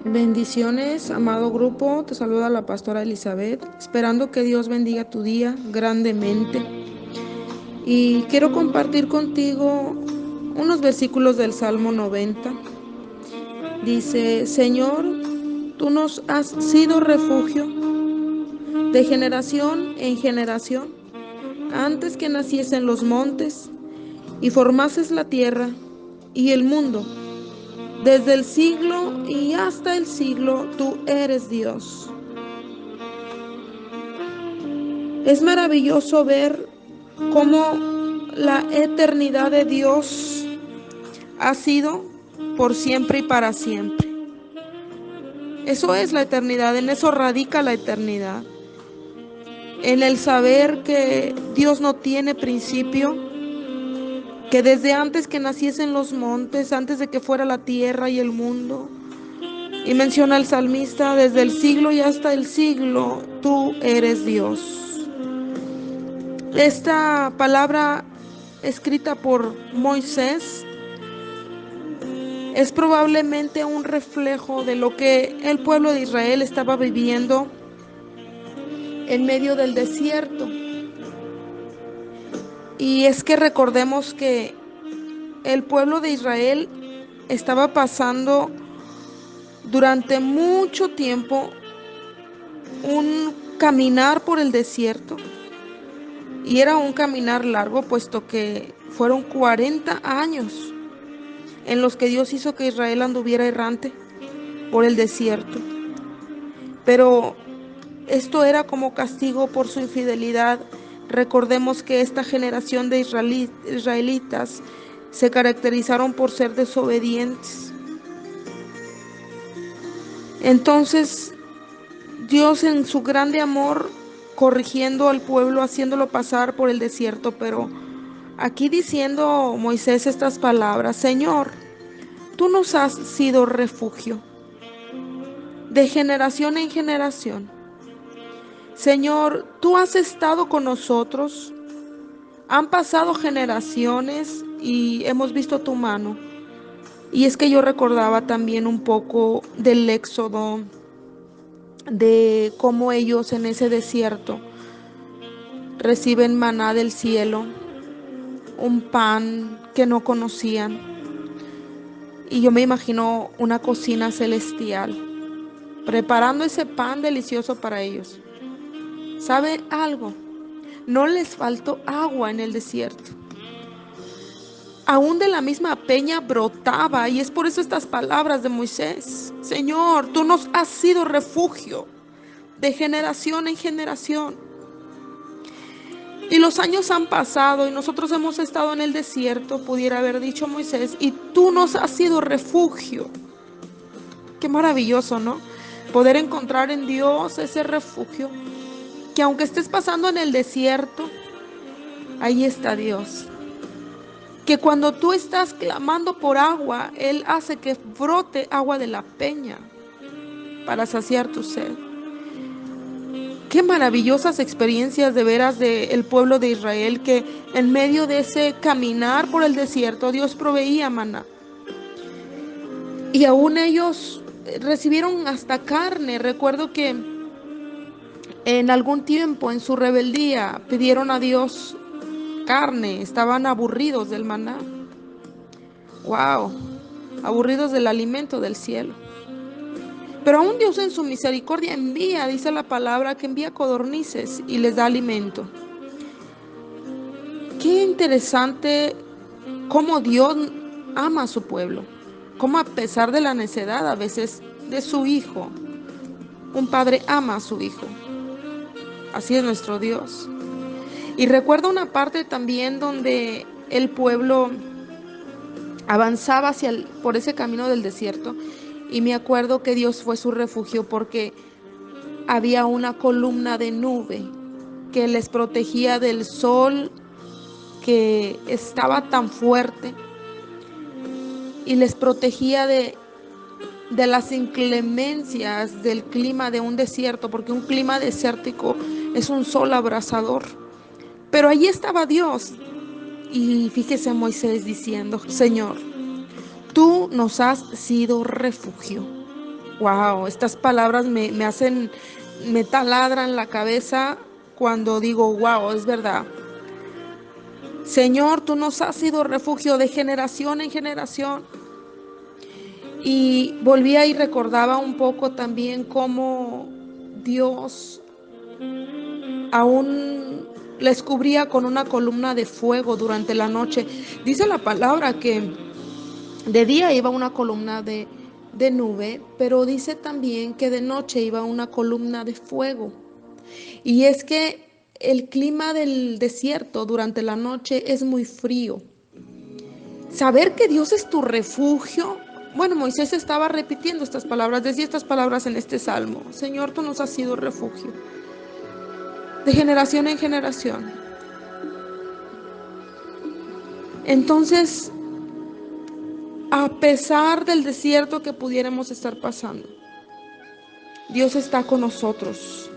Bendiciones, amado grupo, te saluda la pastora Elizabeth, esperando que Dios bendiga tu día grandemente. Y quiero compartir contigo unos versículos del Salmo 90. Dice: Señor, tú nos has sido refugio de generación en generación, antes que naciesen los montes y formases la tierra y el mundo. Desde el siglo y hasta el siglo, tú eres Dios. Es maravilloso ver cómo la eternidad de Dios ha sido por siempre y para siempre. Eso es la eternidad, en eso radica la eternidad. En el saber que Dios no tiene principio, que desde antes que naciesen los montes, antes de que fuera la tierra y el mundo, y menciona el salmista: desde el siglo y hasta el siglo, tú eres Dios. Esta palabra escrita por Moisés es probablemente un reflejo de lo que el pueblo de Israel estaba viviendo en medio del desierto. Y es que recordemos que el pueblo de Israel estaba pasando durante mucho tiempo un caminar por el desierto, y era un caminar largo, puesto que fueron 40 años en los que Dios hizo que Israel anduviera errante por el desierto. Pero esto era como castigo por su infidelidad. Recordemos que esta generación de israelitas se caracterizaron por ser desobedientes. Entonces Dios, en su grande amor, corrigiendo al pueblo, haciéndolo pasar por el desierto, pero aquí diciendo Moisés estas palabras: Señor, tú nos has sido refugio de generación en generación. Señor, tú has estado con nosotros. Han pasado generaciones y hemos visto tu mano. Y es que yo recordaba también un poco del éxodo, de cómo ellos en ese desierto reciben maná del cielo, un pan que no conocían. Y yo me imagino una cocina celestial preparando ese pan delicioso para ellos. ¿Sabe algo? No les faltó agua en el desierto. Aún de la misma peña brotaba, y es por eso estas palabras de Moisés: Señor, tú nos has sido refugio de generación en generación. Y los años han pasado y nosotros hemos estado en el desierto, pudiera haber dicho Moisés, y tú nos has sido refugio. Qué maravilloso, ¿no? Poder encontrar en Dios ese refugio, que aunque estés pasando en el desierto, ahí está Dios. Que cuando tú estás clamando por agua, Él hace que brote agua de la peña para saciar tu sed. Qué maravillosas experiencias de veras del pueblo de Israel, que en medio de ese caminar por el desierto, Dios proveía maná. Y aún ellos recibieron hasta carne. Recuerdo que en algún tiempo, en su rebeldía, pidieron a Dios carne. Estaban aburridos del maná. Wow, aburridos del alimento del cielo. Pero aún Dios, en su misericordia, envía, dice la palabra, que envía codornices y les da alimento. Qué interesante cómo Dios ama a su pueblo, cómo a pesar de la necedad a veces de su hijo, un padre ama a su hijo. Así es nuestro Dios. Y recuerdo una parte también donde el pueblo avanzaba por ese camino del desierto, y me acuerdo que Dios fue su refugio, porque había una columna de nube que les protegía del sol que estaba tan fuerte, y les protegía de las inclemencias del clima de un desierto, porque un clima desértico es un sol abrasador. Pero allí estaba Dios. Y fíjese Moisés diciendo: Señor, tú nos has sido refugio. Wow, estas palabras me taladran la cabeza cuando digo, wow, es verdad. Señor, tú nos has sido refugio de generación en generación. Y volvía y recordaba un poco también cómo Dios aún les cubría con una columna de fuego durante la noche. Dice la palabra que de día iba una columna de nube, pero dice también que de noche iba una columna de fuego. Y es que el clima del desierto durante la noche es muy frío. Saber que Dios es tu refugio. Bueno, Moisés estaba repitiendo estas palabras, decía estas palabras en este salmo. Señor, tú nos has sido refugio de generación en generación. Entonces, a pesar del desierto que pudiéramos estar pasando, Dios está con nosotros.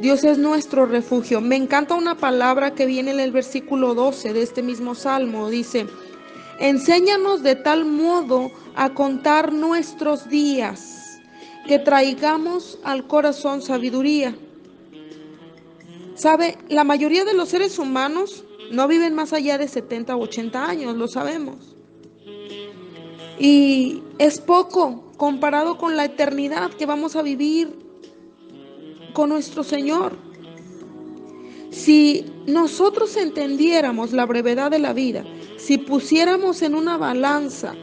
Dios es nuestro refugio. Me encanta una palabra que viene en el versículo 12 de este mismo salmo. Dice, enséñanos de tal modo a contar nuestros días, que traigamos al corazón sabiduría. ¿Sabe? La mayoría de los seres humanos no viven más allá de 70 o 80 años, lo sabemos. Y es poco comparado con la eternidad que vamos a vivir con nuestro Señor. Si nosotros entendiéramos la brevedad de la vida, si pusiéramos en una balanza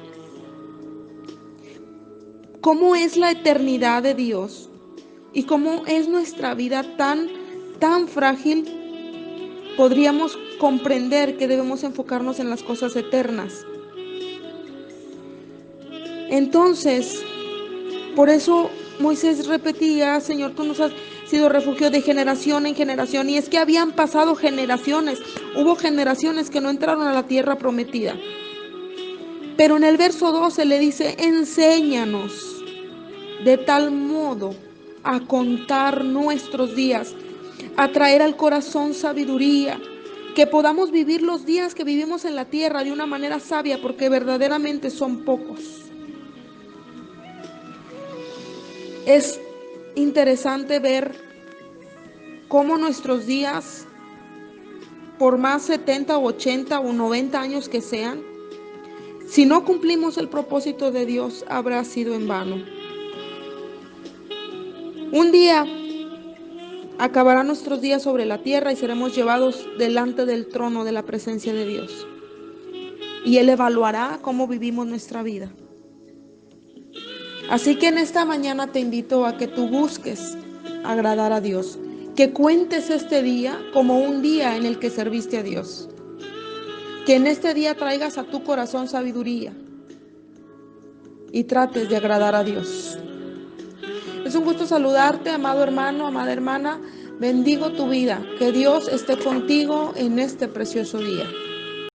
cómo es la eternidad de Dios y cómo es nuestra vida tan frágil, podríamos comprender que debemos enfocarnos en las cosas eternas. Entonces, por eso Moisés repetía, Señor, tú nos has sido refugio de generación en generación. Y es que habían pasado generaciones, hubo generaciones que no entraron a la tierra prometida. Pero en el verso 12 le dice, enséñanos de tal modo a contar nuestros días, a traer al corazón sabiduría, que podamos vivir los días que vivimos en la tierra de una manera sabia, porque verdaderamente son pocos. Es interesante ver cómo nuestros días, por más 70 o 80 o 90 años que sean, si no cumplimos el propósito de Dios, habrá sido en vano. Un día acabarán nuestros días sobre la tierra y seremos llevados delante del trono de la presencia de Dios. Y Él evaluará cómo vivimos nuestra vida. Así que en esta mañana te invito a que tú busques agradar a Dios, que cuentes este día como un día en el que serviste a Dios, que en este día traigas a tu corazón sabiduría y trates de agradar a Dios. Es un gusto saludarte, amado hermano, amada hermana. Bendigo tu vida. Que Dios esté contigo en este precioso día.